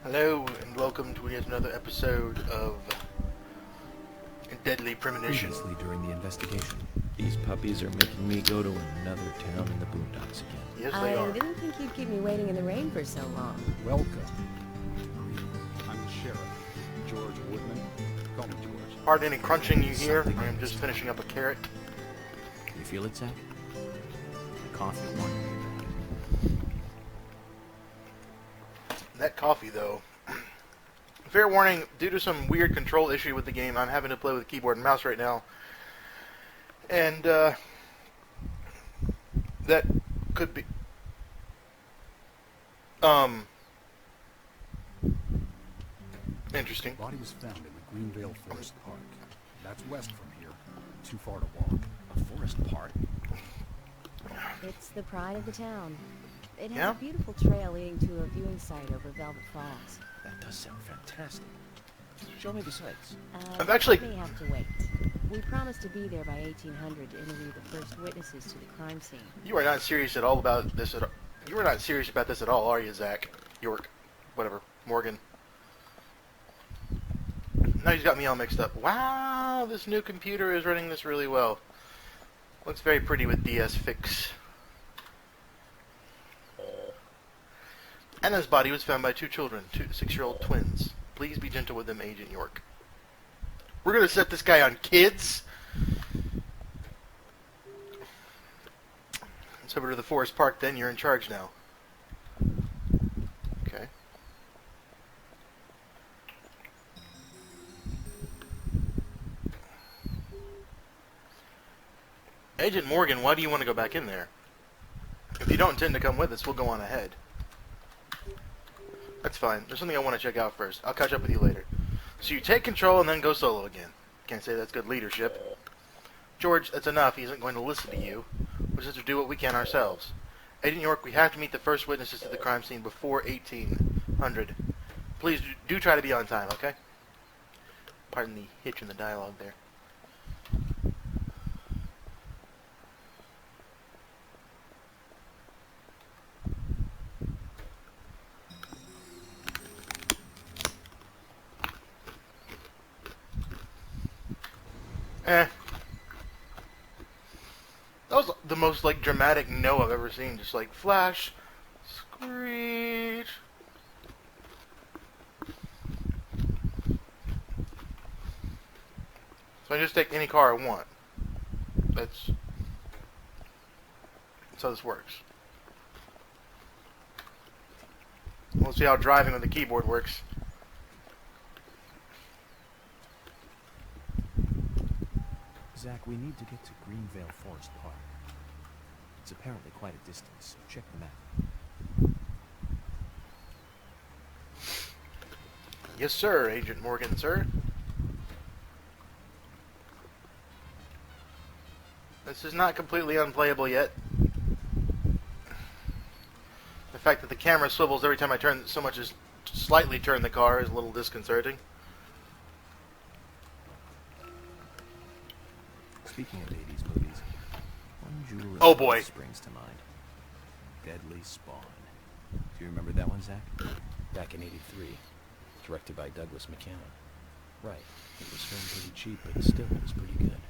Hello, and welcome to yet another episode of Deadly Premonition. Previously during the investigation, these puppies are making me go to another town in the boondocks again. Yes, they are. I didn't think you'd keep me waiting in the rain for so long. Welcome. I'm the sheriff, George Woodman. Call me George. Hardly any crunching you hear. I am just finishing up a carrot. You feel it, Zach? The coffee one. That coffee, though. Fair warning, due to some weird control issue with the game, I'm having to play with keyboard and mouse right now. And, that could be... Interesting. The body was found in the Greenvale Forest Park. That's west from here. Too far to walk. A forest park? It's the pride of the town. It has Yeah? a beautiful trail leading to a viewing site over Velvet Falls. That does sound fantastic. Show me the sights. I've actually- May have to wait. We promised to be there by 1800 to interview the first witnesses to the crime scene. You are not serious at all about this at all. You are not serious about this at all, are you, Zach? York. Whatever. Morgan. Now he's got me all mixed up. Wow, this new computer is running this really well. Looks very pretty with DS Fix. Anna's body was found by two children, two 6-year-old twins. Please be gentle with them, Agent York. We're gonna set this guy on kids? Let's over to the Forest Park then, you're in charge now. Okay. Agent Morgan, why do you want to go back in there? If you don't intend to come with us, we'll go on ahead. That's fine. There's something I want to check out first. I'll catch up with you later. So you take control and then go solo again. Can't say that's good leadership. George, that's enough. He isn't going to listen to you. We'll just have to do what we can ourselves. Agent York, we have to meet the first witnesses to the crime scene before 1800. Please do try to be on time, okay? Pardon the hitch in the dialogue there. That was the most, like, dramatic no I've ever seen. Just, like, flash, screech. So I just take any car I want. That's how this works. We'll see how driving with the keyboard works. Zach, we need to get to Greenvale Forest Park. It's apparently quite a distance, so check the map. Yes, sir, Agent Morgan, sir. This is not completely unplayable yet. The fact that the camera swivels every time I turn so much as slightly turn the car is a little disconcerting. Speaking of 80s movies, one jewel Oh, boy. springs to mind. Deadly Spawn. Do you remember that one, Zach? Back in '83, directed by Douglas McCann. Right, it was filmed pretty cheap, but still it was pretty good.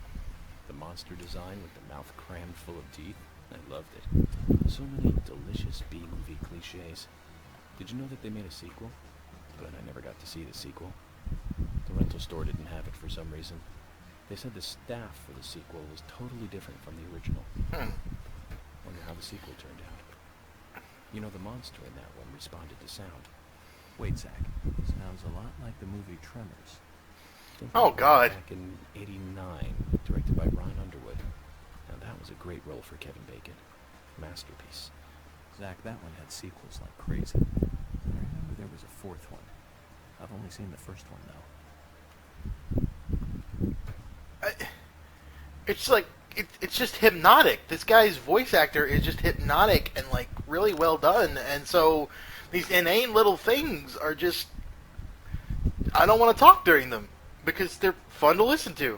The monster design with the mouth crammed full of teeth, I loved it. So many delicious B-movie cliches. Did you know that they made a sequel? But I never got to see the sequel. The rental store didn't have it for some reason. They said the staff for the sequel was totally different from the original. Wonder how the sequel turned out. You know, the monster in that one responded to sound. Wait, Zach. Sounds a lot like the movie Tremors. Oh, God. Back in '89, directed by Ron Underwood. Now that was a great role for Kevin Bacon. Masterpiece. Zach, that one had sequels like crazy. I remember there was a fourth one. I've only seen the first one, though. It's like, it's just hypnotic. This guy's voice actor is just hypnotic and, like, really well done. And so these inane little things are just... I don't want to talk during them because they're fun to listen to.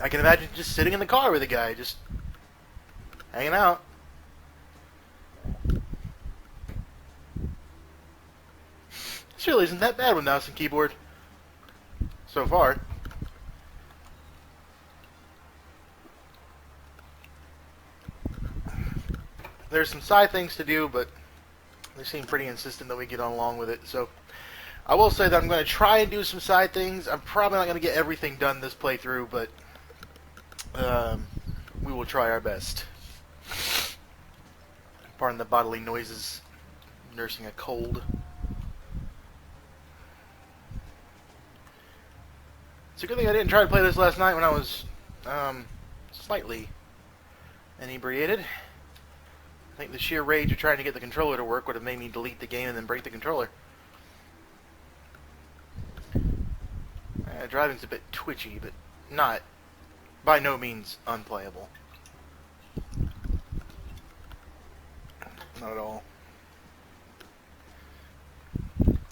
I can imagine just sitting in the car with a guy, just hanging out. This really isn't that bad with mouse and keyboard. So far. There's some side things to do, but they seem pretty insistent that we get on along with it. So I will say that I'm going to try and do some side things. I'm probably not going to get everything done this playthrough, but we will try our best. Pardon the bodily noises. Nursing a cold. It's a good thing I didn't try to play this last night when I was slightly inebriated. I think the sheer rage of trying to get the controller to work would have made me delete the game and then break the controller. Driving's a bit twitchy, but not, by no means, unplayable. Not at all.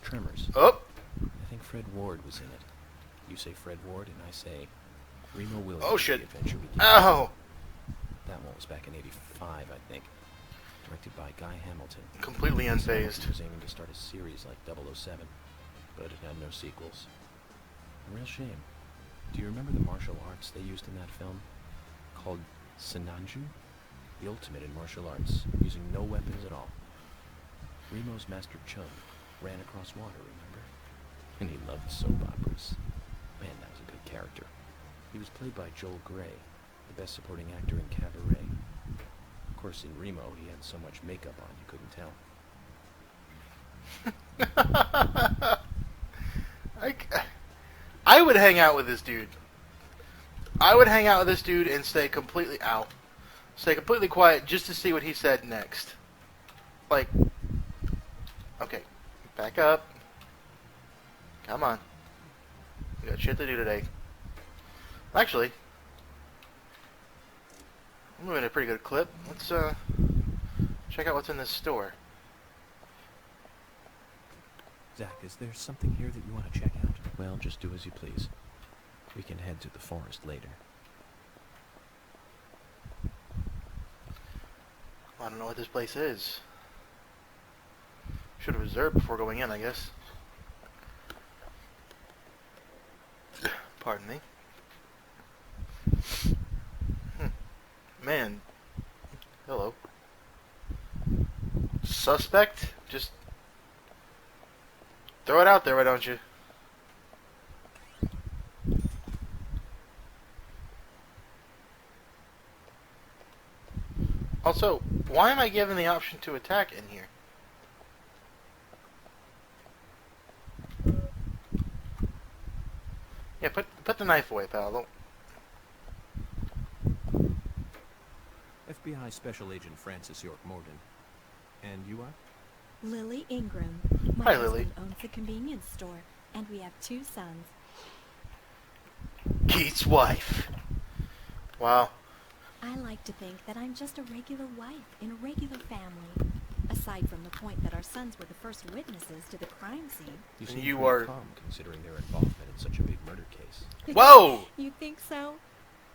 Tremors. Oh! I think Fred Ward was in it. You say Fred Ward, and I say Remo Williams. Oh, shit. The adventure begins. Ow! That one was back in '85, I think. Directed by Guy Hamilton. Completely unfazed. He was aiming to start a series like 007, but it had no sequels. A real shame. Do you remember the martial arts they used in that film? Called Senanju? The ultimate in martial arts, using no weapons at all. Remo's master Chung ran across water, remember? And he loved soap operas. Man, that was a good character. He was played by Joel Grey, the best supporting actor in Cabaret. Of course, in Remo, he had so much makeup on you couldn't tell. I would hang out with this dude. I would hang out with this dude and stay completely quiet just to see what he said next. Like, okay, back up. Come on. We got shit to do today. Actually, I'm moving at a pretty good clip. Let's check out what's in this store. Zach, is there something here that you want to check out? Well, just do as you please. We can head to the forest later. I don't know what this place is. Should have reserved before going in, I guess. Pardon me. Man. Hello. Suspect? Just throw it out there, why don't you? Also, why am I given the option to attack in here? Yeah, put the knife away, pal. Don't... FBI Special Agent Francis York Morgan. And you are? Lily Ingram. My Hi, Lily. husband owns a convenience store, and we have 2 sons. Keith's wife. Wow. I like to think that I'm just a regular wife in a regular family. Aside from the point that our sons were the first witnesses to the crime scene. You And seem you pretty are- calm considering their involvement in such a big murder case. Whoa! You think so?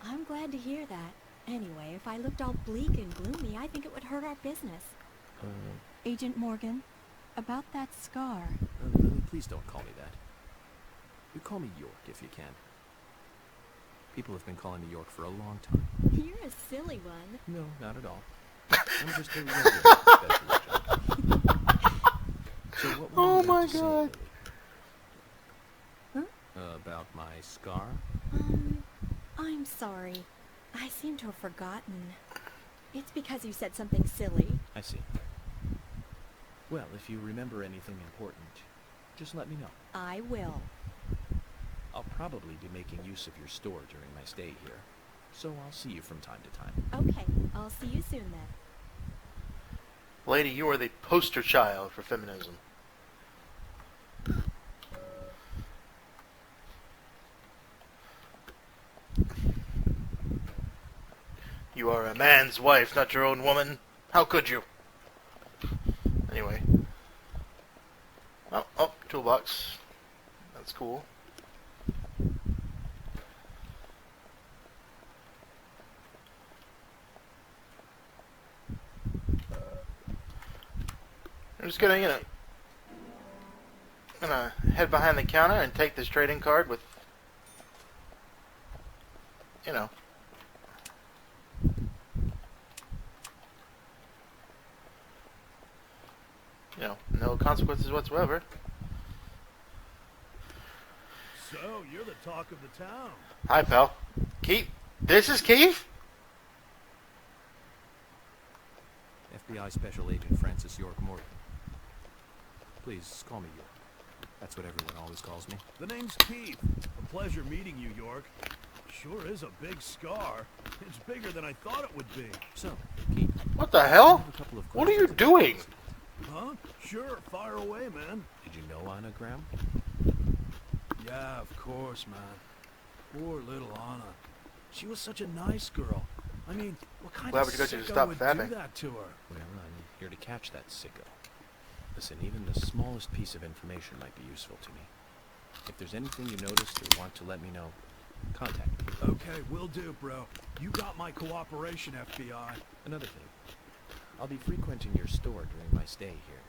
I'm glad to hear that. Anyway, if I looked all bleak and gloomy, I think it would hurt our business. Agent Morgan, about that scar. Lily, please don't call me that. You call me York if you can. People have been calling me York for a long time. You're a silly one. No, not at all. I'm just a regular special agent. So what were Oh you about my to say, God. Lily? About my scar? I'm sorry. I seem to have forgotten. It's because you said something silly. I see. Well, if you remember anything important, just let me know. I will. I'll probably be making use of your store during my stay here, so I'll see you from time to time. Okay, I'll see you soon then. Lady, you are the poster child for feminism. You are a man's wife, not your own woman. How could you? Anyway. Oh, toolbox. That's cool. I'm just gonna, gonna head behind the counter and take this trading card with, you know, no consequences whatsoever. So, you're the talk of the town. Hi, pal. Keith? This is Keith? FBI Special Agent Francis York Morgan. Please call me York. That's what everyone always calls me. The name's Keith. A pleasure meeting you, York. Sure is a big scar. It's bigger than I thought it would be. So, Keith, What the I hell? have a couple of What are you questions. doing? Huh? Sure, fire away, man. Did you know Anna Graham? Yeah, of course, man. Poor little Anna. She was such a nice girl. I mean, what kind Why of would you go to sicko stop would fapping? do that to her? Well, I'm here to catch that sicko. Listen, even the smallest piece of information might be useful to me. If there's anything you noticed or want to let me know, contact me. Okay, will do, bro. You got my cooperation, FBI. Another thing, I'll be frequenting your store during my stay here,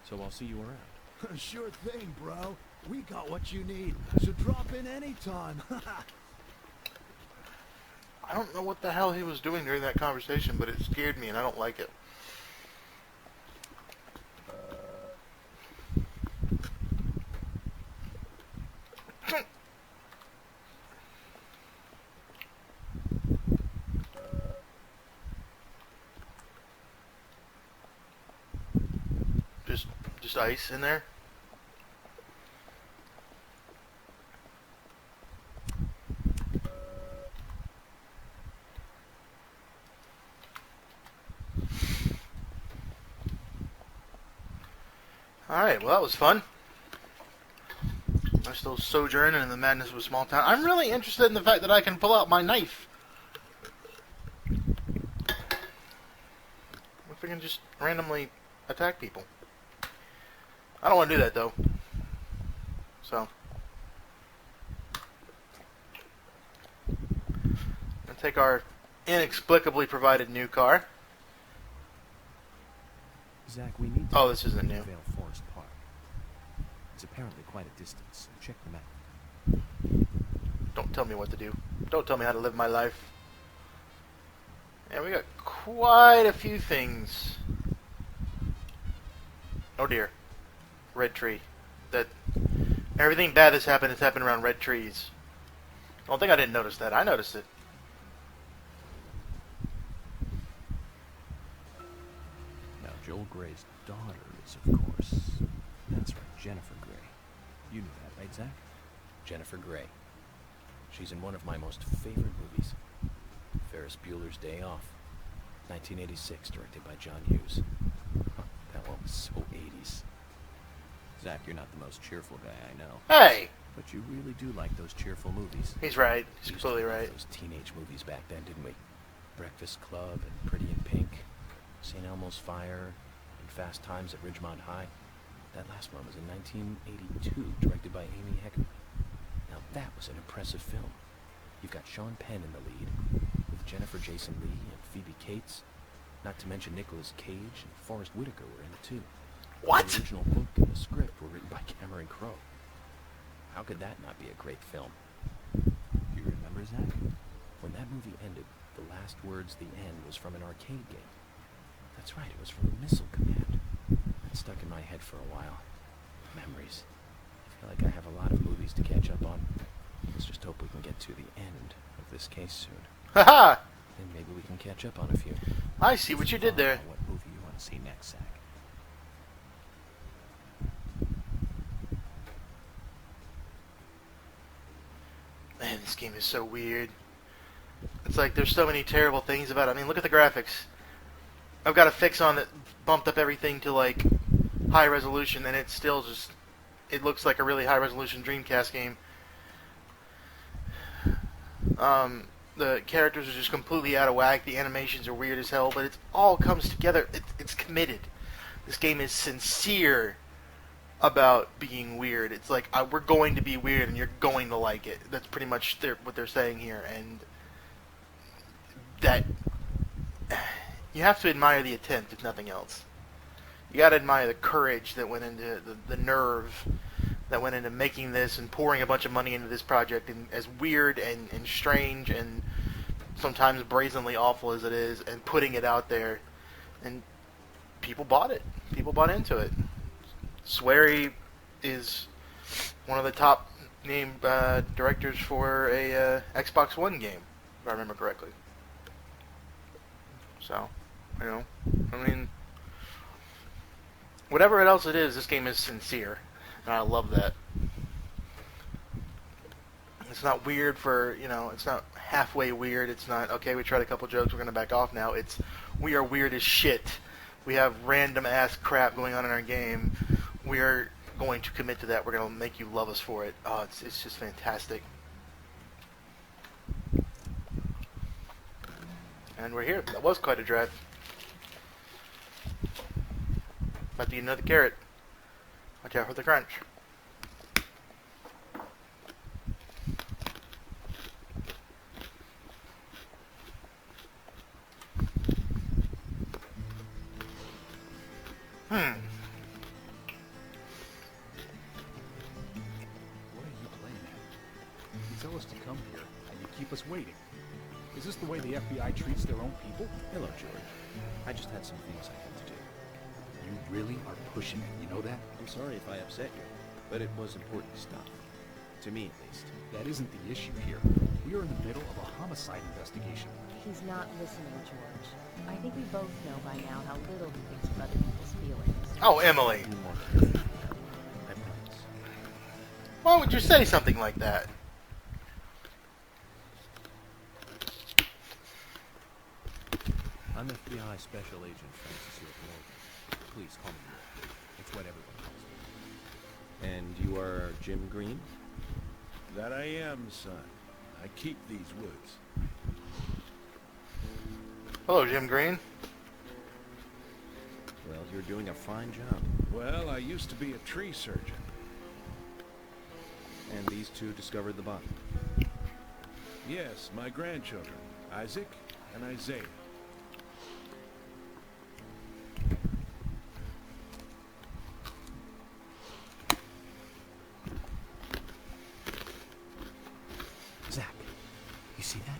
so I'll see you around. Sure thing, bro. We got what you need, so drop in anytime. I don't know what the hell he was doing during that conversation, but it scared me and I don't like it. Just ice in there. Alright, well that was fun. I'm still sojourning in the madness of a small town. I'm really interested in the fact that I can pull out my knife. What if I can just randomly attack people? I don't want to do that though. So. I'll take our inexplicably provided new car. Zach, we need to Oh, this isn't new. Vale Forest Park. It's apparently quite a distance, so check the map. Don't tell me what to do. Don't tell me how to live my life. And we got quite a few things. Oh dear. Red tree. That everything bad that's happened has happened around red trees. I don't think I didn't notice that. I noticed it. Now, Joel Gray's daughter is, of course, that's right, Jennifer Gray. You knew that, right, Zach? Jennifer Gray. She's in one of my most favorite movies, Ferris Bueller's Day Off, 1986, directed by John Hughes. That one was so 80s. Zach, you're not the most cheerful guy I know. Hey! But you really do like those cheerful movies. He's right. He's We used to completely love right. those teenage movies back then, didn't we? Breakfast Club and Pretty in Pink, St. Elmo's Fire, and Fast Times at Ridgemont High. That last one was in 1982, directed by Amy Heckerling. Now that was an impressive film. You've got Sean Penn in the lead, with Jennifer Jason Leigh and Phoebe Cates, not to mention Nicolas Cage and Forrest Whitaker were in it too. What? The original book and the script were written by Cameron Crowe. How could that not be a great film? Do you remember, Zach? When that movie ended, the last words, the end, was from an arcade game. That's right, it was from the Missile Command. That stuck in my head for a while. Memories. I feel like I have a lot of movies to catch up on. Let's just hope we can get to the end of this case soon. Haha! Then maybe we can catch up on a few. I see what you did there. What movie you want to see next, Zach? Man, this game is so weird. It's like there's so many terrible things about it. I mean, look at the graphics. I've got a fix on that bumped up everything to like high resolution, and it's still just, it looks like a really high resolution Dreamcast game. The characters are just completely out of whack. The animations are weird as hell, but it all comes together. It's committed. This game is sincere about being weird. It's like, we're going to be weird, and you're going to like it. That's pretty much what they're saying here, and that you have to admire the attempt, if nothing else. You gotta admire the courage that went into the nerve that went into making this and pouring a bunch of money into this project, and as weird and strange and sometimes brazenly awful as it is, and putting it out there, and people bought it. People bought into it. Swery is one of the top named directors for a Xbox One game, if I remember correctly. So, you know, I mean, whatever else it is, this game is sincere, and I love that. It's not weird for, you know, it's not halfway weird. It's not, okay, we tried a couple jokes, we're going to back off now. It's, we are weird as shit. We have random ass crap going on in our game. We are going to commit to that. We're going to make you love us for it. Oh, it's just fantastic. And we're here. That was quite a drive. About to eat another carrot. Watch out for the crunch. What are you playing at? You tell us to come here, and you keep us waiting. Is this the way the FBI treats their own people? Hello, George. I just had some things I had to do. You really are pushing it, you know that? I'm sorry if I upset you, but it was important stuff. To me, at least. That isn't the issue here. We are in the middle of a homicide investigation. He's not listening, George. I think we both know by now how little he thinks of other people's feelings. Oh, Emily. I promise. Why would you say something like that? I'm FBI Special Agent Francis Morgan. Please call me Morgan. It's what everyone calls me. And you are Jim Green? That I am, son. I keep these woods. Hello, Jim Green. Well, you're doing a fine job. Well, I used to be a tree surgeon. And these two discovered the body. Yes, my grandchildren, Isaac and Isaiah. Zach, you see that?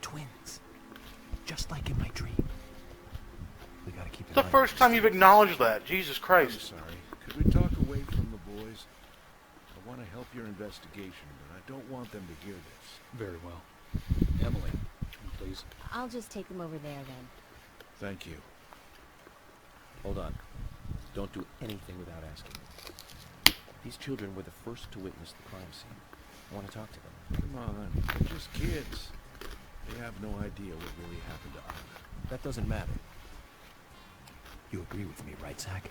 Twins. Just like in my dream. We gotta keep It's the first time you've acknowledged that. Jesus I'm Christ. sorry. Could we talk away from the boys? I want to help your investigation, but I don't want them to hear this. Very well. Emily, please. I'll just take them over there then. Thank you. Hold on. Don't do anything without asking. These children were the first to witness the crime scene. I want to talk to them. Come on, they're just kids. They have no idea what really happened to Anna. That doesn't matter. You agree with me, right, Zach?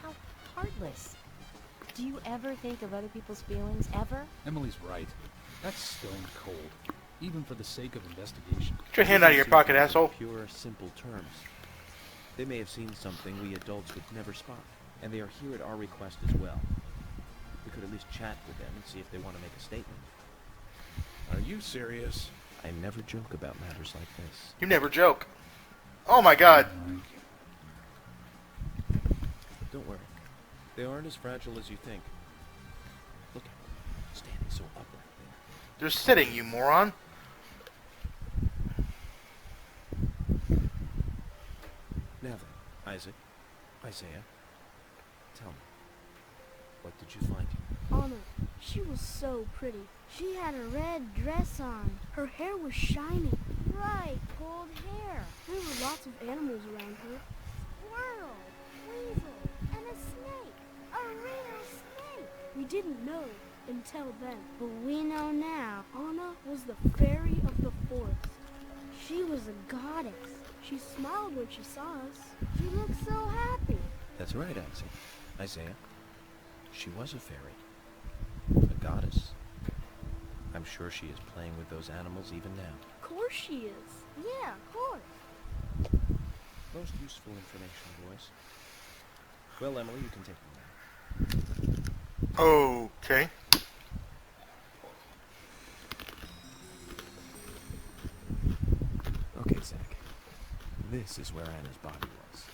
How heartless. Do you ever think of other people's feelings, ever? Emily's right. That's stone cold. Even for the sake of investigation. Get your hand out of your pocket, asshole. Pure, simple terms. They may have seen something we adults would never spot, and they are here at our request as well. We could at least chat with them and see if they want to make a statement. Are you serious? I never joke about matters like this. You never joke. Oh my God. Don't worry. They aren't as fragile as you think. Look at them, standing so upright there. They're sitting, you moron. Now then, Isaac, Isaiah, tell me, what did you find here? Anna, she was so pretty. She had a red dress on. Her hair was shining. Right, gold hair. There were lots of animals around her. Squirrel, weasel, and a snake. A real snake. We didn't know until then, but we know now. Anna was the fairy of the forest. She was a goddess. She smiled when she saw us. She looked so happy. That's right, Isaac. Isaiah. She was a fairy. A goddess. I'm sure she is playing with those animals even now. Of course she is. Yeah, of course. Most useful information, boys. Well, Emily, you can take them now. Okay. Okay, Zach. This is where Anna's body was.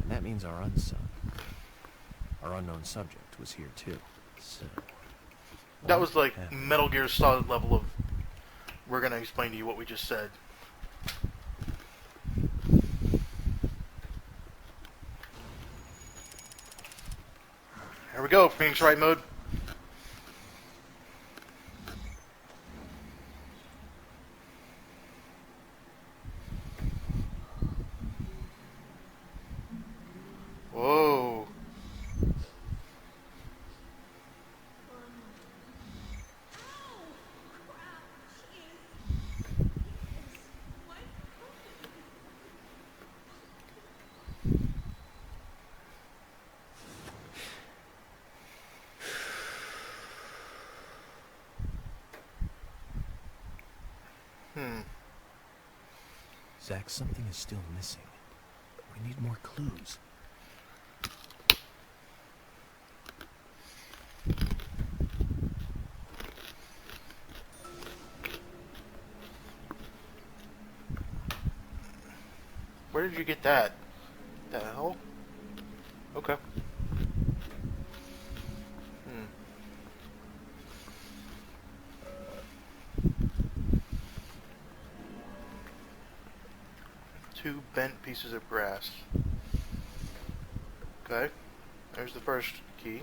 And that means our unsung, our unknown subject was here too. So That was like happened? Metal Gear Solid level of, we're going to explain to you what we just said. Here we go, Phoenix Wright mode. Whoa. Zach, something is still missing. We need more clues. Where did you get that? The hell? Okay. Two bent pieces of grass. Okay. There's the first key.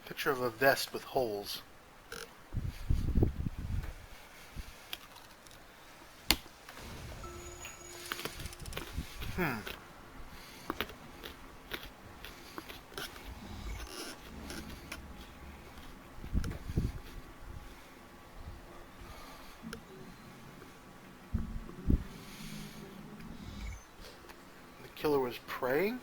Picture of a vest with holes. The killer was praying?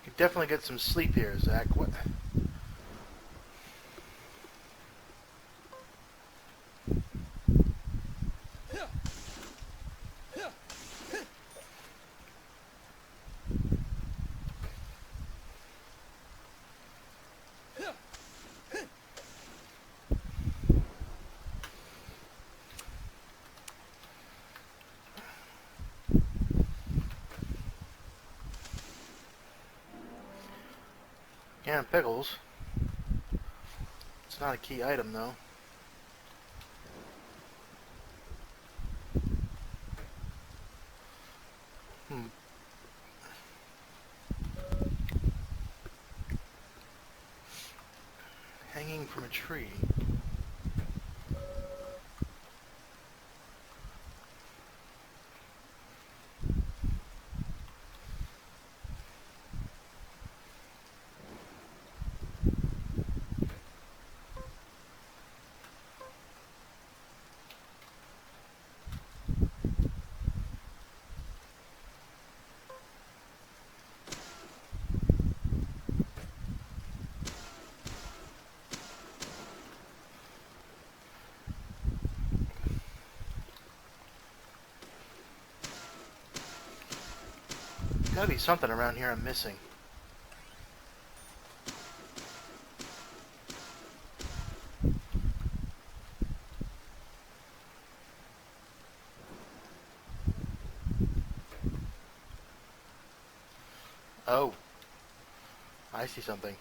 You definitely get some sleep here, Zach. What? Can of pickles. It's not a key item, though. Hanging from a tree. Gotta be something around here I'm missing. Oh. I see something.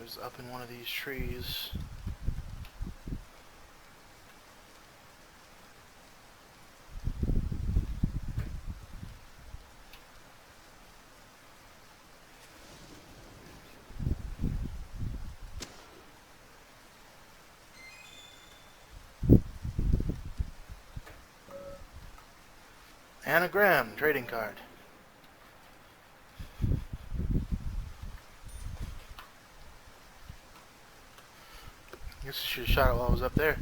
was up in one of these trees. Anagram trading card. Guess I should have shot it while I was up there.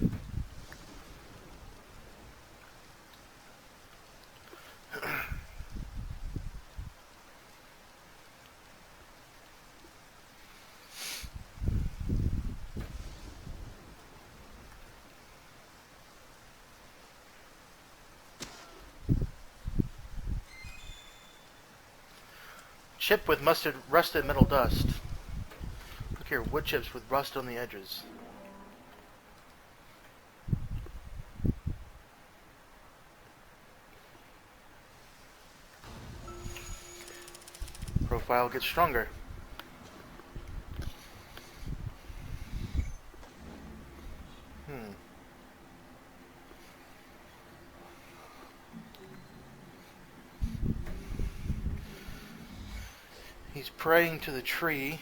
Chip with rusted metal dust. Look here, wood chips with rust on the edges. Profile gets stronger. He's praying to the tree.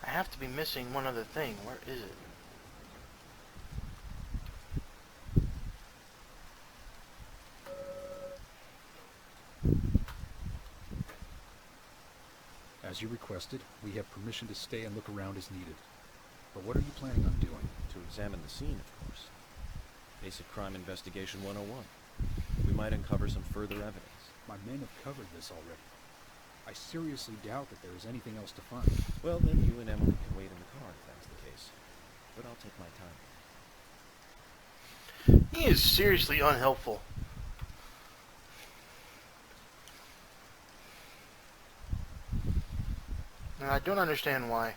I have to be missing one other thing. Where is it? As you requested, we have permission to stay and look around as needed. But what are you planning on doing? To examine the scene, of course. Basic Crime Investigation 101. We might uncover some further evidence. My men have covered this already. I seriously doubt that there is anything else to find. Well, then you and Emily can wait in the car if that's the case. But I'll take my time. He is seriously unhelpful. And I don't understand why.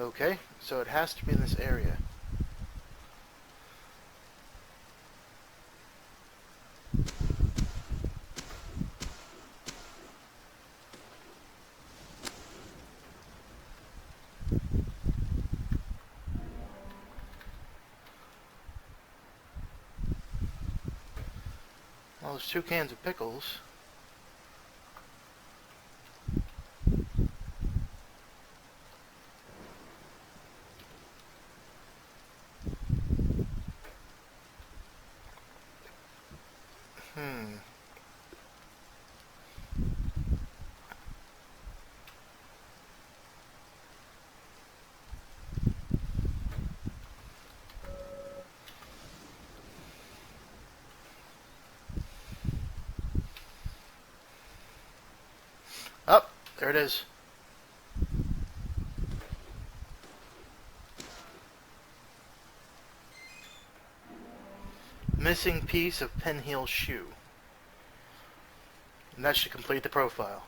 Okay, so it has to be in this area. Well, there's 2 cans of pickles. Oh, there it is. Missing piece of pinheel shoe. And that should complete the profile.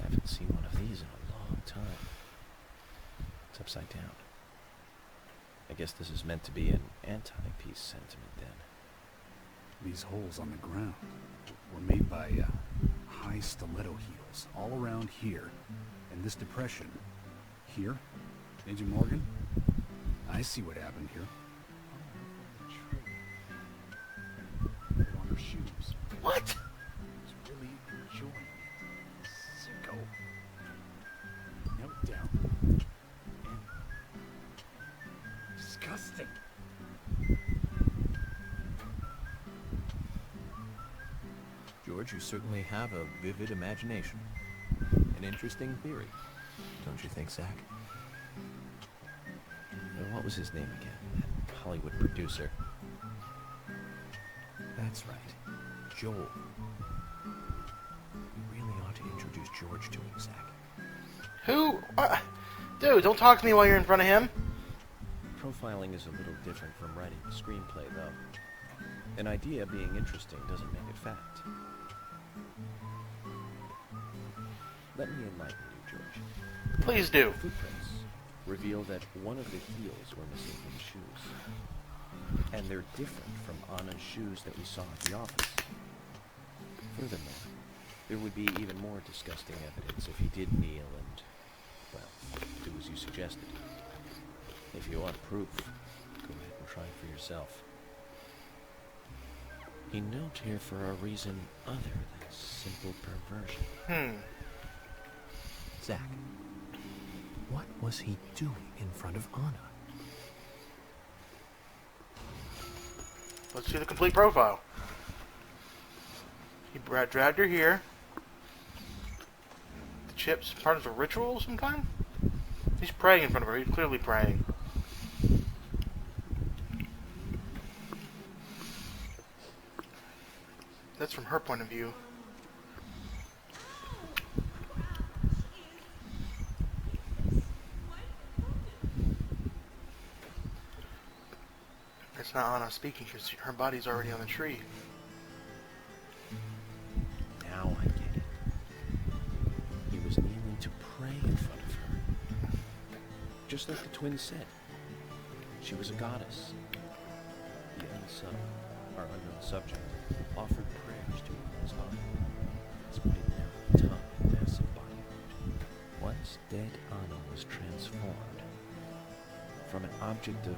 Haven't seen one of these in a long time. It's upside down. I guess this is meant to be an anti-peace sentiment then. These holes on the ground were made by high stiletto heels all around here. And this depression here, Agent Morgan, I see what happened here. Put on her shoes. What? He's really enjoying it. Sicko. Knelt down. And disgusting. George, you certainly have a vivid imagination. An interesting theory. Don't you think, Zach? What was his name again? That Hollywood producer. That's right. Joel. We really ought to introduce George to him, Zach. Who? Dude, don't talk to me while you're in front of him. Profiling is a little different from writing the screenplay, though. An idea being interesting doesn't make it fact. Let me enlighten you, George. Please do. Footprints reveal that one of the heels were missing from the shoes. And they're different from Anna's shoes that we saw at the office. Furthermore, there would be even more disgusting evidence if he did kneel and, well, do as you suggested. If you want proof, go ahead and try it for yourself. He knelt here for a reason other than simple perversion. Zach, what was he doing in front of Anna? Let's see the complete profile. He dragged her here. The chips, part of a ritual of some kind? He's praying in front of her. He's clearly praying. That's from her point of view. It's not Anna speaking because her body's already on the tree. Now I get it. He was kneeling to pray in front of her. Just like the twins said. She was a goddess. The unsung, our unknown subject, offered prayers to his body. Despite now tongue and massive body wound. Once dead Anna was transformed from an object of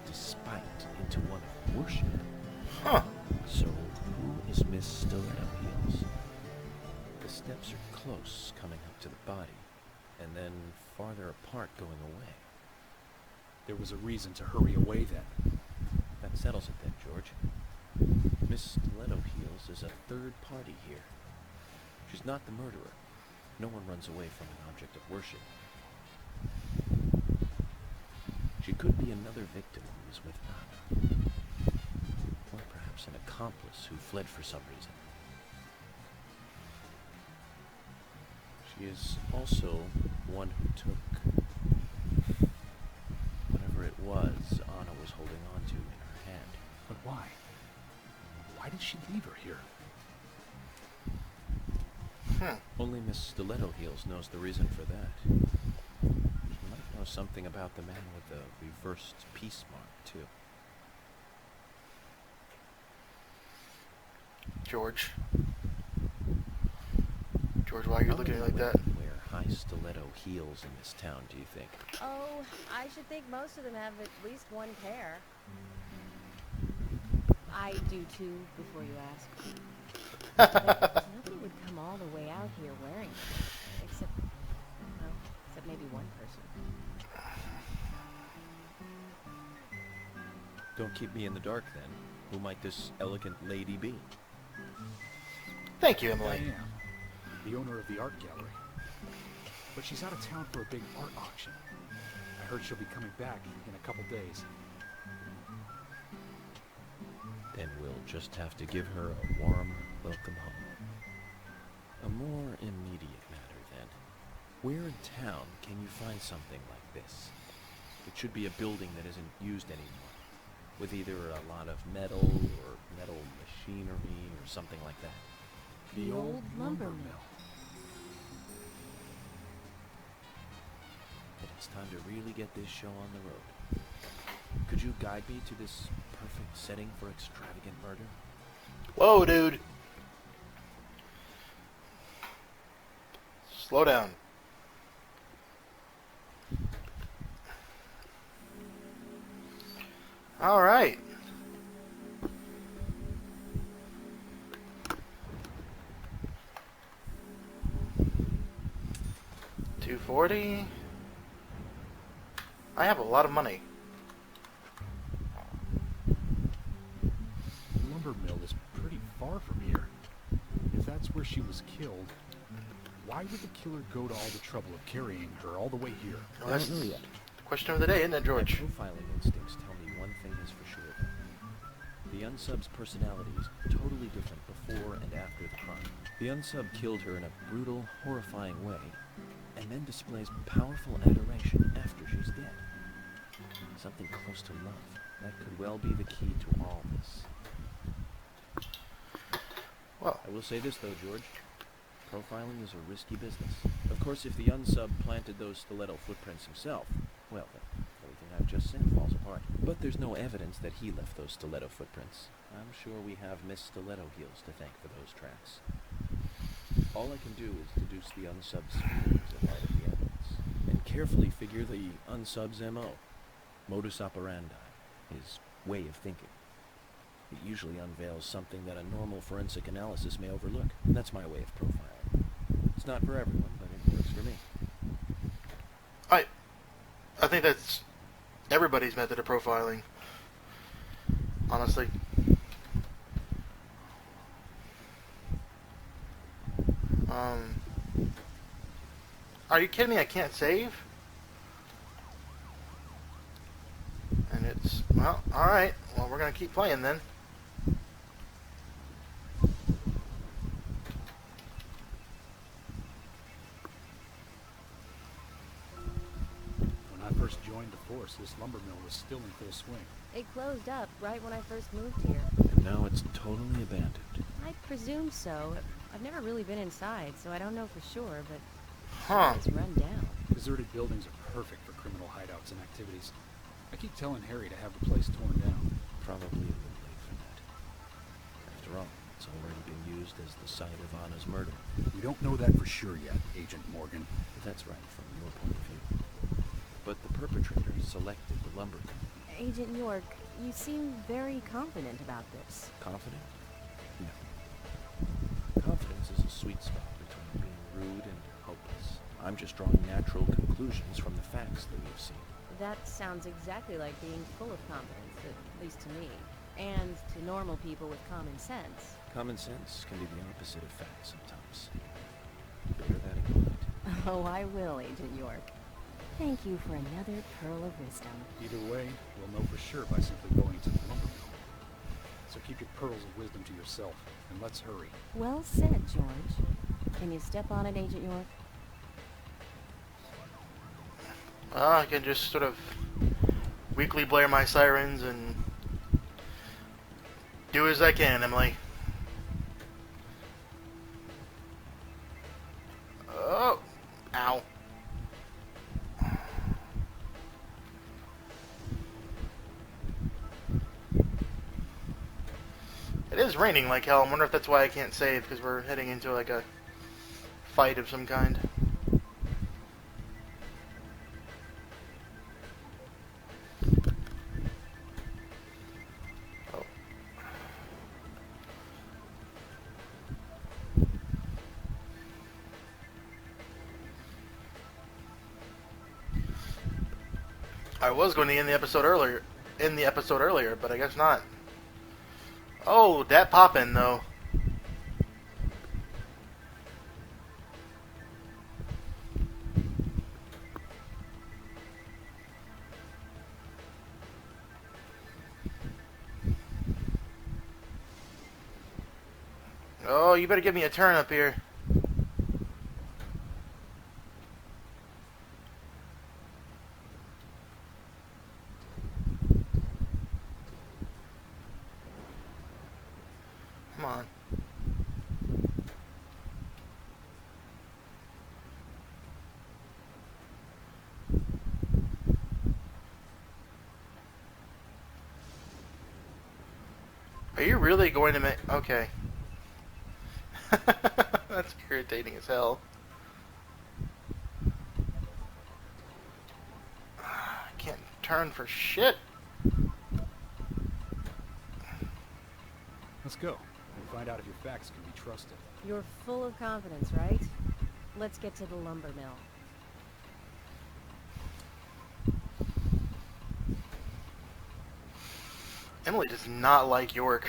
despite into one of worship. Huh. So who is Miss Stiletto Heels? The steps are close coming up to the body, and then farther apart going away. There was a reason to hurry away then. That settles it then, George. Miss Stiletto Heels is a third party here. She's not the murderer. No one runs away from an object of worship. She could be another victim who is with Anna. Or perhaps an accomplice who fled for some reason. She is also one who took whatever it was Anna was holding on to in her hand. But why? Why did she leave her here? Only Miss Stiletto Heels knows the reason for that. She might know something about the man with the reversed peace mark, too. George, why are you looking at me like that? Wear high stiletto heels in this town, do you think? Oh, I should think most of them have at least one pair. I do too, before you ask. But nobody would come all the way out here wearing them, except maybe one person. Don't keep me in the dark, then. Who might this elegant lady be? Thank you, Emily. Diane, the owner of the art gallery. But she's out of town for a big art auction. I heard she'll be coming back in a couple days. Then we'll just have to give her a warm welcome home. A more immediate matter, then. Where in town can you find something like this? It should be a building that isn't used anymore, with either a lot of metal or metal machinery or something like that. The old lumber mill. It is time to really get this show on the road. Could you guide me to this perfect setting for extravagant murder? Whoa, dude. Slow down. All right. $240. I have a lot of money. The lumber mill is pretty far from here. If that's where she was killed, why would the killer go to all the trouble of carrying her all the way here? Well, that's I don't know yet. the question of the day, isn't it, My George? profiling instincts tell me one thing is for sure. The unsub's personality is totally different before and after the crime. The unsub killed her in a brutal, horrifying way, and then displays powerful adoration after she's dead. Something close to love. That could well be the key to all this. Well, I will say this, though, George. Profiling is a risky business. Of course, if the unsub planted those stiletto footprints himself, well, then everything I've just said falls apart. But there's no evidence that he left those stiletto footprints. I'm sure we have Miss Stiletto Heels to thank for those tracks. All I can do is deduce the unsub's feelings in light of the evidence, and carefully figure the unsub's MO, modus operandi, his way of thinking. It usually unveils something that a normal forensic analysis may overlook. That's my way of profiling. It's not for everyone, but it works for me. I think that's everybody's method of profiling, honestly. Are you kidding me? I can't save? And it's, well, alright. Well, we're going to keep playing then. When I first joined the force, this lumber mill was still in full swing. It closed up right when I first moved here. And now it's totally abandoned. I presume so. I've never really been inside, so I don't know for sure, but Huh. it's run down. Deserted buildings are perfect for criminal hideouts and activities. I keep telling Harry to have the place torn down. Probably a little late for that. After all, it's already been used as the site of Anna's murder. We don't know that for sure yet, Agent Morgan. But that's right from your point of view. But the perpetrator selected the lumber mill. Agent York, you seem very confident about this. Confident? No. Confidence is a sweet spot between being rude and hopeless. I'm just drawing natural conclusions from the facts that we've seen. That sounds exactly like being full of confidence, at least to me, and to normal people with common sense. Common sense can be the opposite of fact sometimes. Bear that in mind. Oh, I will, Agent York. Thank you for another pearl of wisdom. Either way, we'll know for sure by simply going to the lumber mill. So keep your pearls of wisdom to yourself, and let's hurry. Well said, George. Can you step on it, Agent York? I can just sort of weakly blare my sirens and do as I can, Emily. Oh, ow. It is raining like hell. I wonder if that's why I can't save, because we're heading into like a fight of some kind. Oh. I was going to end the episode earlier, but I guess not. Oh, that poppin' though. Oh, you better give me a turn up here. Come on. Are you really going to make... Okay. That's irritating as hell. I can't turn for shit. Let's go, and find out if your facts can be trusted. You're full of confidence, right? Let's get to the lumber mill. Emily does not like York.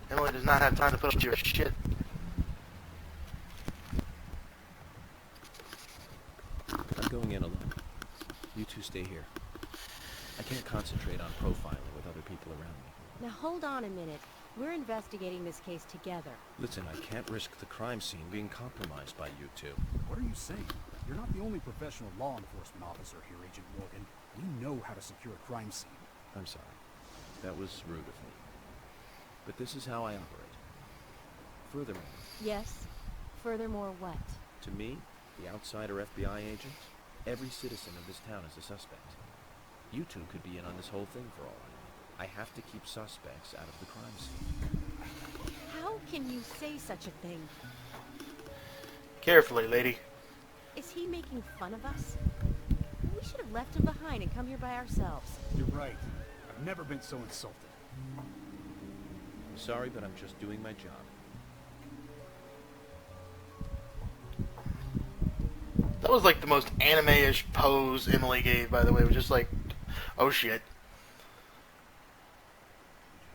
Emily does not have time to put up with your shit. I'm going in alone. You two stay here. I can't concentrate on profiling with other people around me. Now hold on a minute. We're investigating this case together. Listen, I can't risk the crime scene being compromised by you two. What are you saying? You're not the only professional law enforcement officer here, Agent Morgan. We know how to secure a crime scene. I'm sorry. That was rude of me. But this is how I operate. Furthermore, Yes? Furthermore what? to me, the outsider FBI agent, every citizen of this town is a suspect. You two could be in on this whole thing for all I know. I have to keep suspects out of the crime scene. How can you say such a thing? Carefully, lady. Is he making fun of us? We should have left him behind and come here by ourselves. You're right. I've never been so insulted. I'm sorry, but I'm just doing my job. That was like the most anime-ish pose Emily gave, by the way. It was just like, oh shit.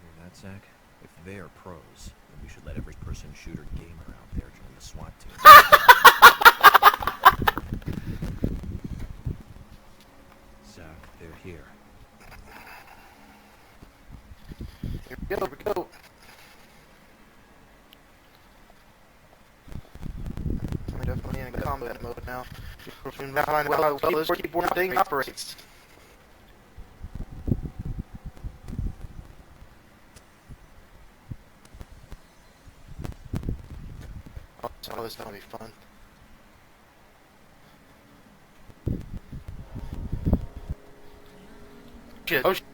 Hear that, Zach? If they're pros, then we should let every person, shooter, gamer out there join the SWAT team. Zach, they're here. Here we go, here we go. We're definitely in combat mode now. We're trying to find out how this keyboard thing operates. Oh, this is gonna be fun. Shit, oh shit.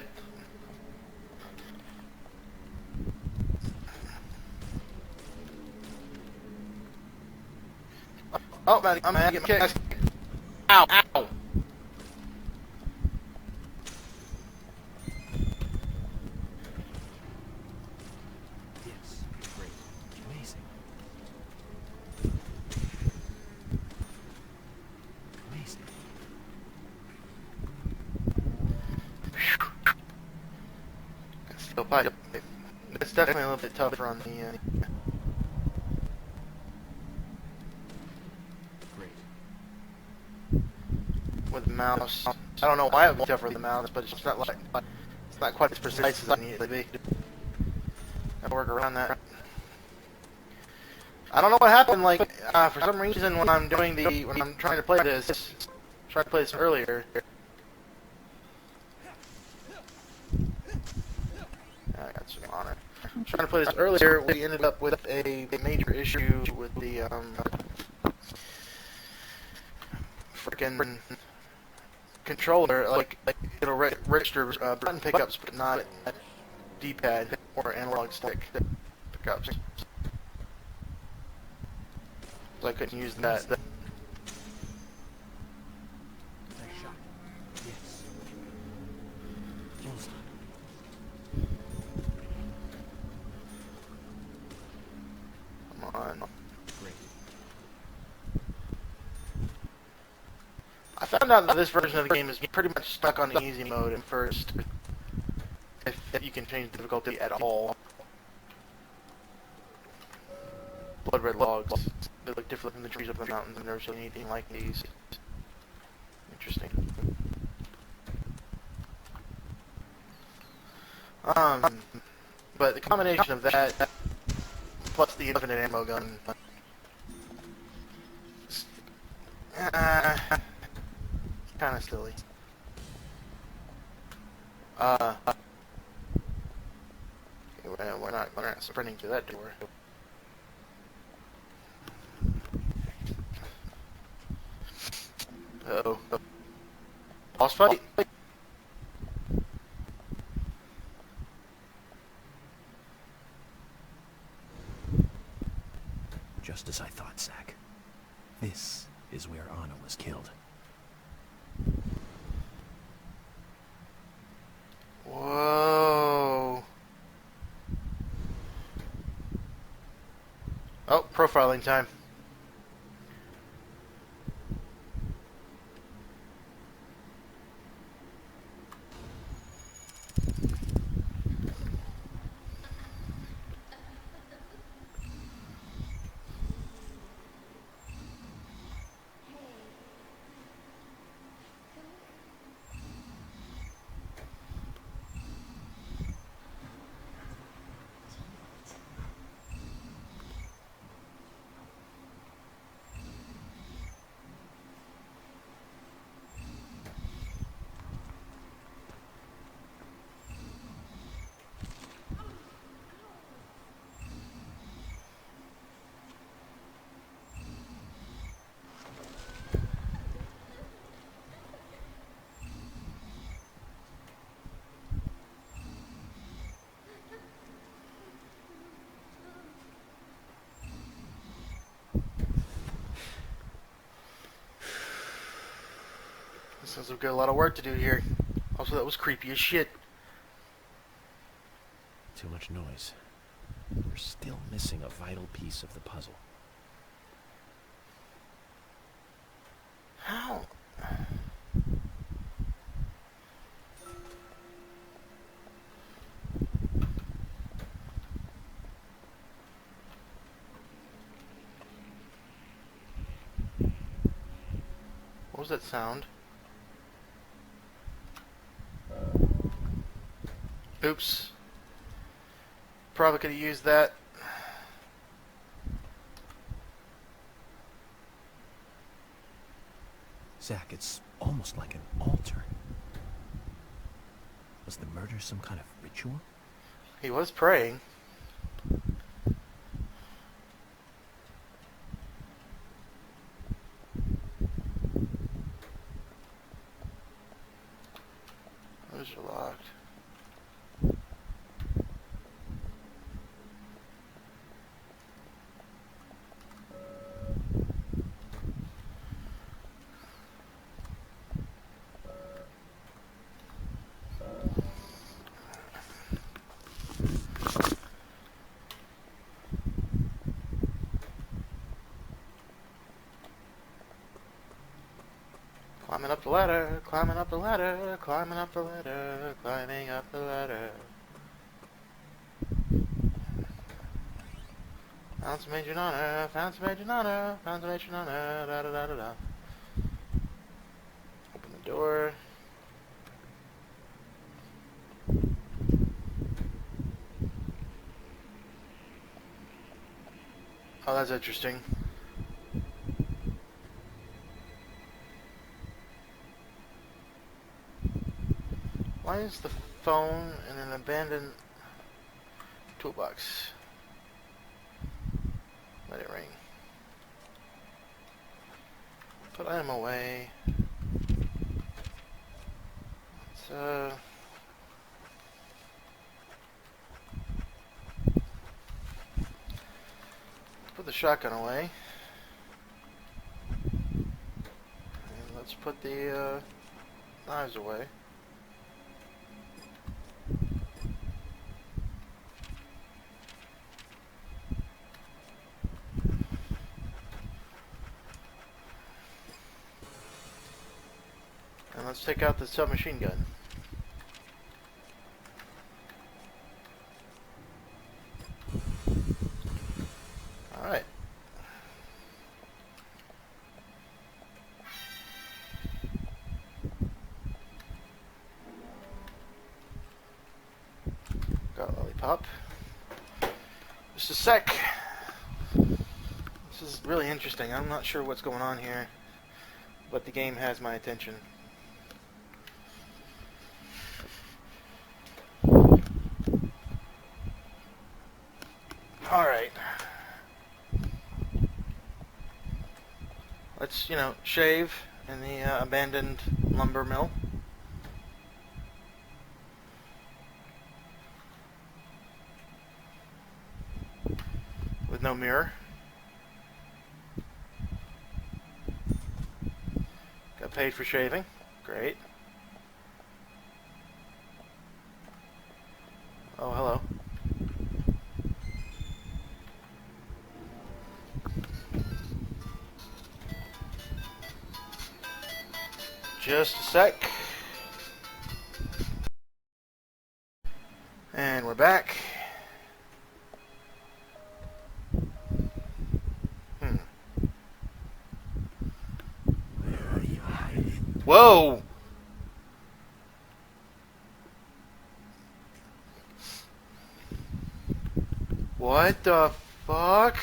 Oh, man, I'm gonna get my kicked. Ow, ow. Yes, great. Amazing. Amazing. Still fight. It's definitely a little bit tougher on the Great. with the mouse. I don't know why it would be tougher with the mouse, but it's just not like it's not quite as precise as I need it to be. I work around that. I don't know what happened. Like for some reason, when I'm trying to play this earlier. I got some honor. Trying to play this earlier, we ended up with a major issue with the freaking controller. Like it'll register button pickups, but not D-pad or analog stick pickups. So I couldn't use that. Nice shot. Yes. Close on. Come on. Great. I found out that this version of the game is pretty much stuck on the easy mode at first. If you can change the difficulty at all. Blood red logs. They look different from the trees of the mountains. I've never seen anything like these. Interesting. But the combination of that plus the infinite ammo gun. Kind of silly. We're not sprinting to that door. Uh-oh. Boss fight? Just as I thought, Zach. This is where Anna was killed. Whoa. Oh, profiling time. Since we've got a lot of work to do here. Also, that was creepy as shit. Too much noise. We're still missing a vital piece of the puzzle. How? What was that sound? Oops. Probably could have used that. Zach, it's almost like an altar. Was the murder some kind of ritual? He was praying. Those are locked. Climbing up the ladder, climbing up the ladder, climbing up the ladder, climbing up the ladder. Found some Major Nana, found some Major Nana, found some Major Nana, da da da da da. Open the door. Oh, that's interesting. Why is the phone in an abandoned toolbox? Let it ring. Put item away. Let's, put the shotgun away. And let's put the knives away. And let's take out the submachine gun. Alright. Got a lollipop. Just a sec. This is really interesting. I'm not sure what's going on here, but the game has my attention. Alright. Let's, shave in the abandoned lumber mill. With no mirror. Got paid for shaving. Great. Oh, hello. Just a sec. And we're back. Whoa! What the fuck?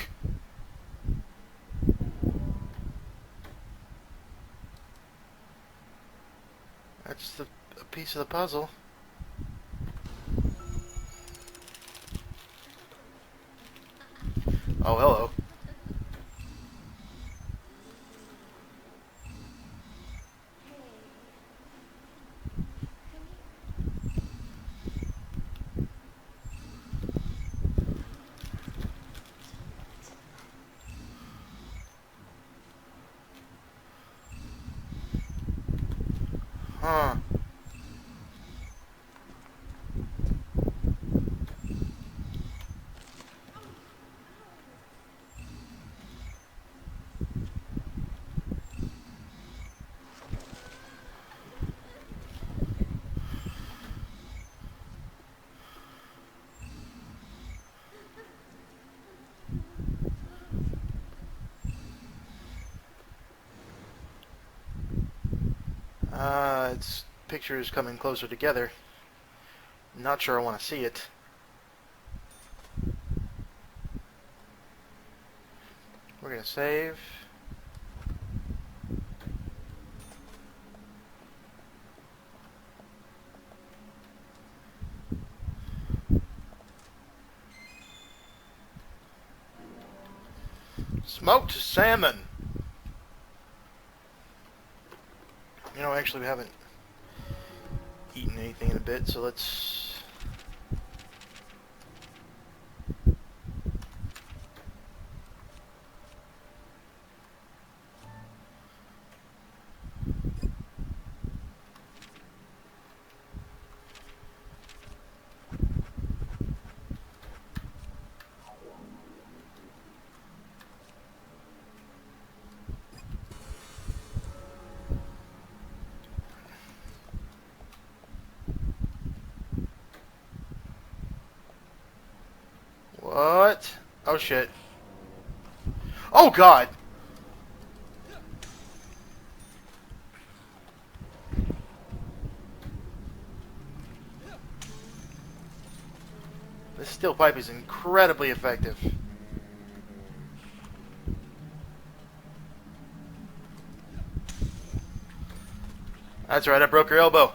That's a piece of the puzzle. Oh, hello. Huh. Its picture is coming closer together. Not sure I want to see it. We're gonna save. Smoked salmon. You know, actually we haven't eaten anything in a bit, so let's... What? Oh shit. Oh god! This steel pipe is incredibly effective. That's right, I broke your elbow.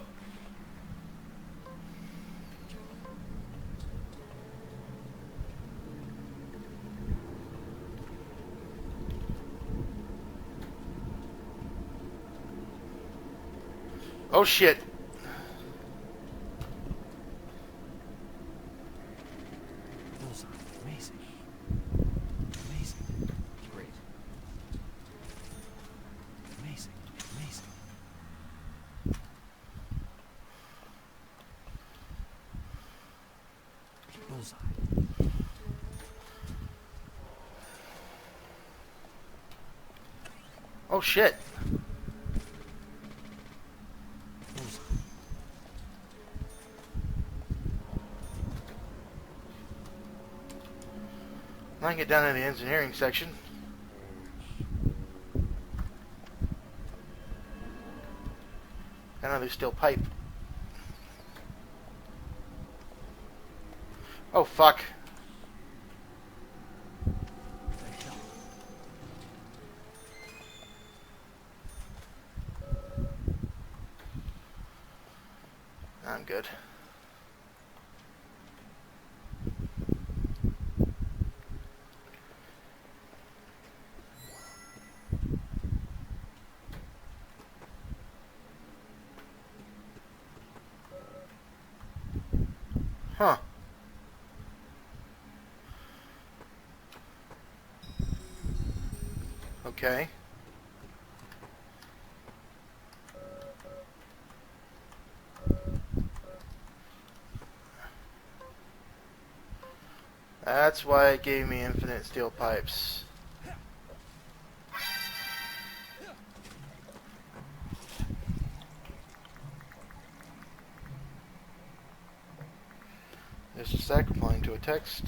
Oh shit. Bullseye. Amazing. Amazing. Great. Amazing. Amazing. Bullseye. Oh shit. Bullseye. I can get down to the engineering section. Got another steel pipe. Oh fuck. I'm good. Huh. Okay. That's why it gave me infinite steel pipes. There's a sec replying to a text.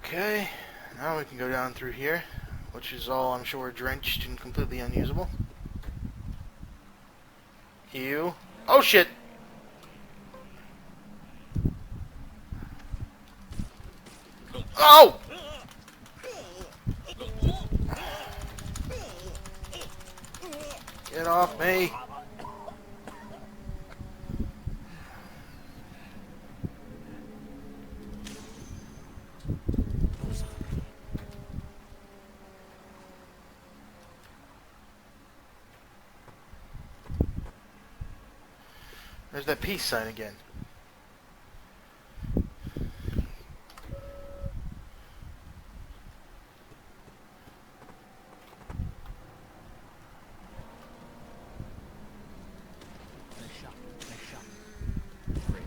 Okay, now we can go down through here, which is all, I'm sure, drenched and completely unusable. Ew. Oh shit! Oh! Get off me! There's that peace sign again. Nice shot. Nice shot. Great.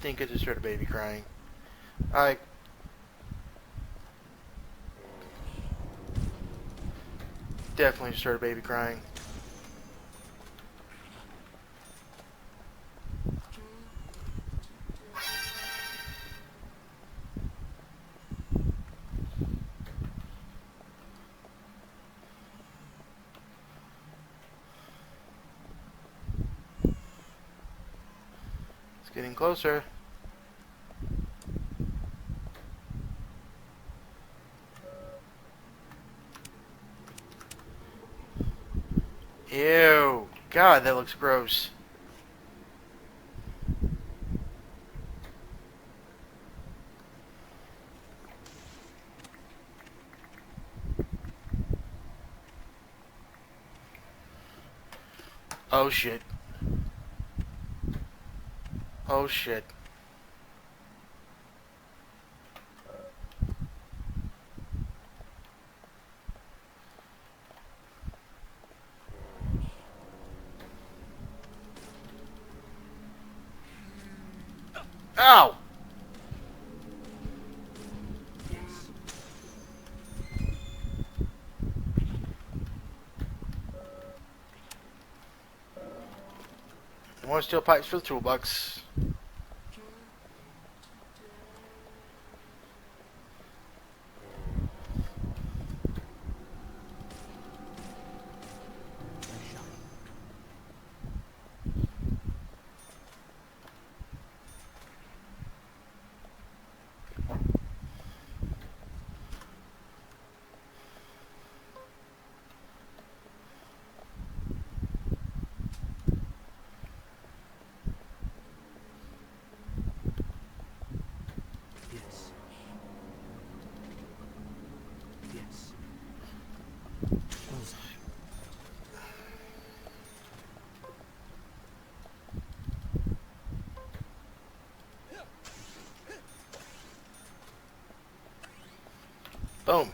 Think I just heard a baby crying. I definitely just heard a baby crying. It's getting closer. Ew. God, that looks gross. Oh shit. Oh shit. Ow! More steel pipes for the toolbox. Yes. Yes. Bullseye. Boom.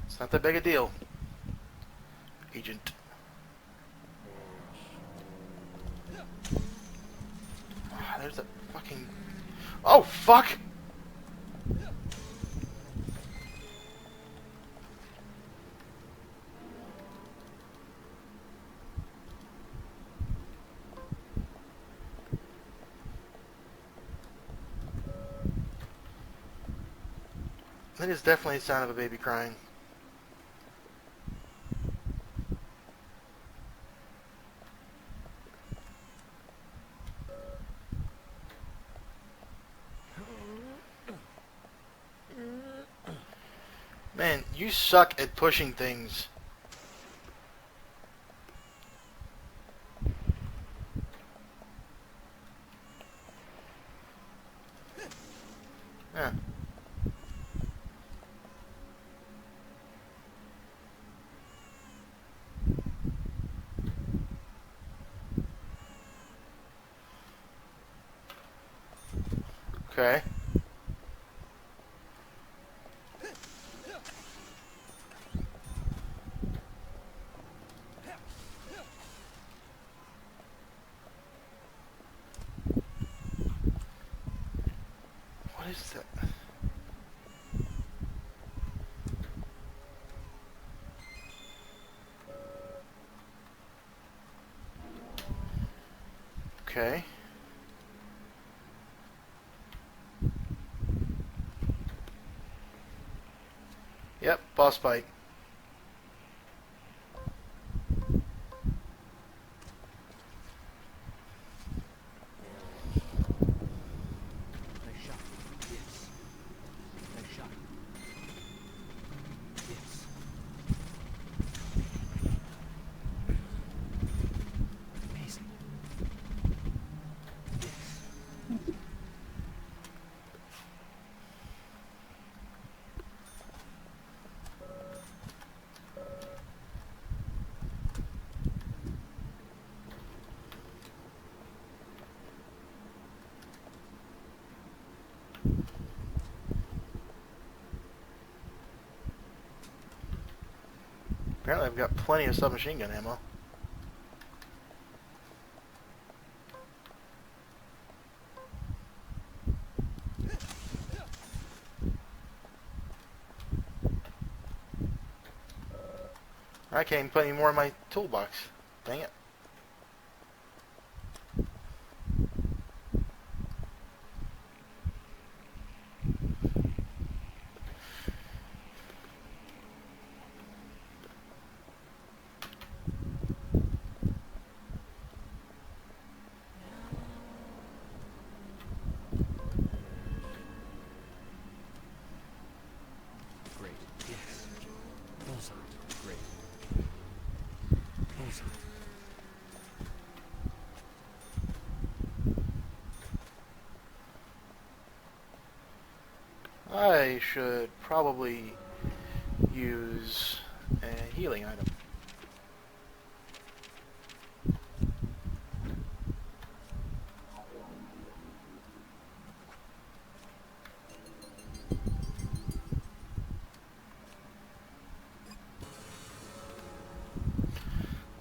It's not that big a deal. Agent. Ah, there's a fucking... Oh, fuck! That is definitely the sound of a baby crying. Man, you suck at pushing things. Yeah. Okay. What is that? Okay. Yep, boss fight. Nice shot. Yes. Nice shot. Apparently I've got plenty of submachine gun ammo. I can't even put any more in my toolbox. Dang it. Great. Yes. Bullseye. Great. Bullseye. I should probably use a healing item.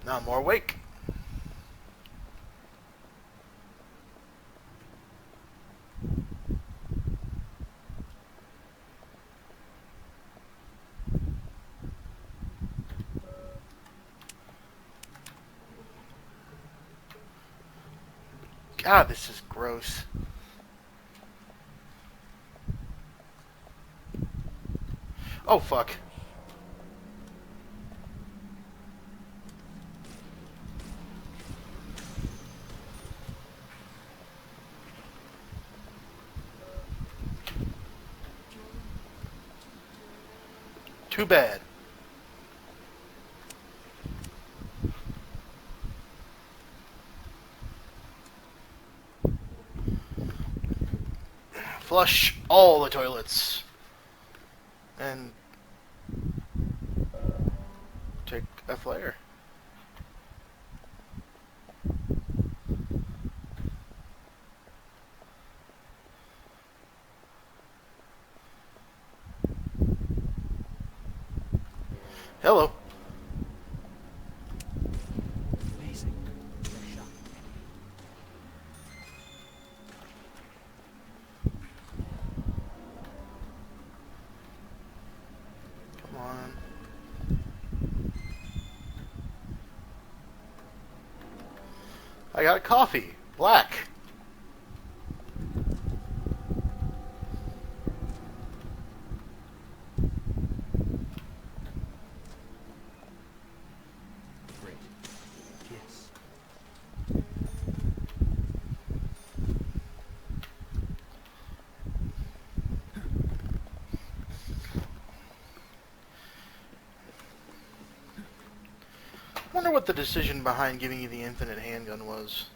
Now more awake. God, this is gross. Oh, fuck. Too bad. Flush all the toilets. And take a flare. Hello. Amazing. Great shot. Come on. I got coffee. Black. Great. Yes. Wonder what the decision behind giving you the infinite handgun was.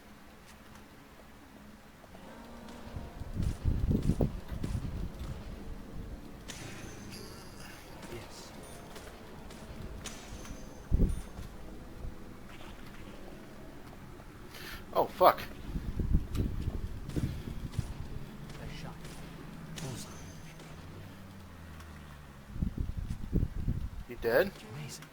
Yes. Oh, fuck. Nice shot. Bullseye. You dead? Amazing.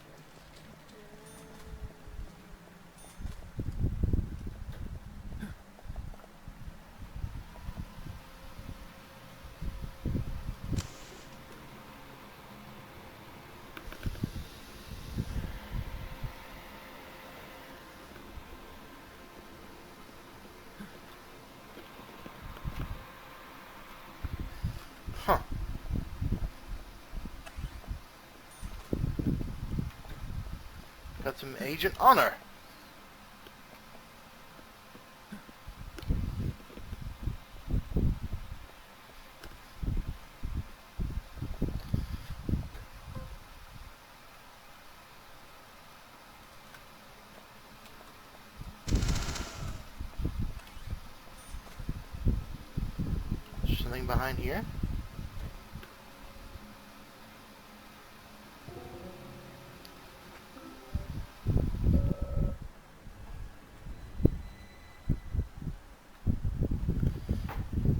Huh. Got some agent honor. Something behind here?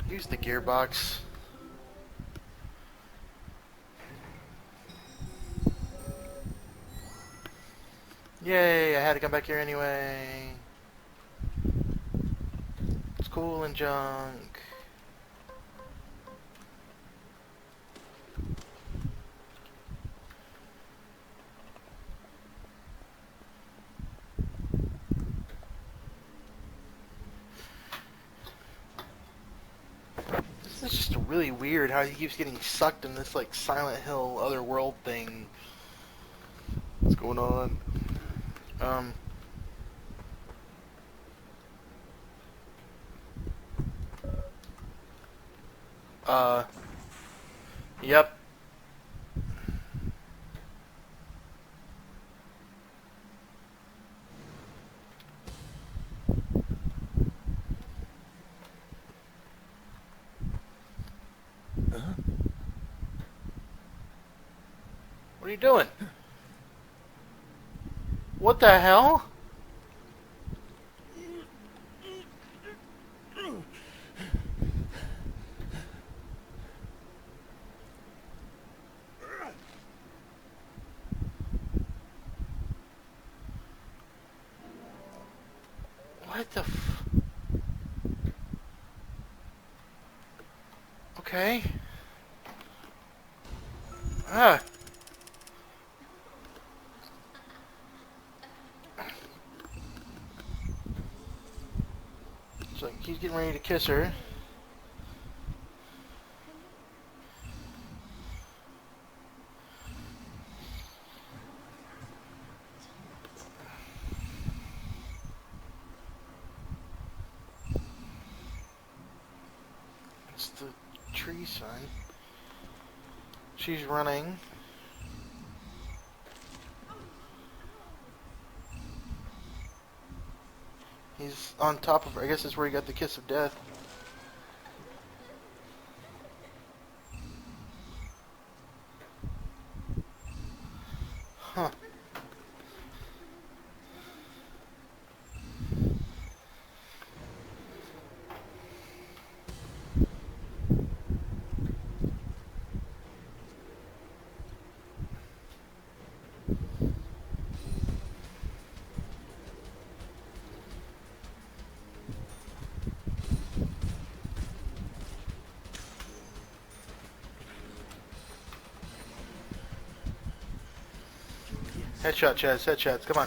Use the gearbox. Yay, I had to come back here anyway. It's cool and junk. This is just really weird how he keeps getting sucked in this like Silent Hill otherworld thing. What's going on? Yep. What are you doing? What the hell? What the f... Okay. Ah. So he's getting ready to kiss her. It's the tree sign. She's running. He's on top of her. I guess that's where he got the kiss of death. Huh. Headshot, Chaz. Headshots. Come on.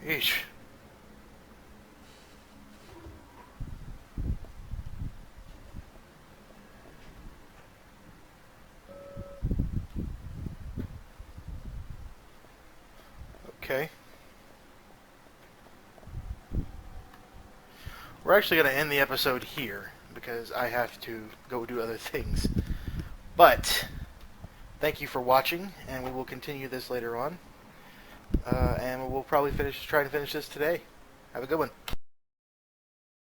Yeesh. Okay. We're actually going to end the episode here because I have to go do other things. But thank you for watching, and we will continue this later on. And we'll probably try to finish this today. Have a good one.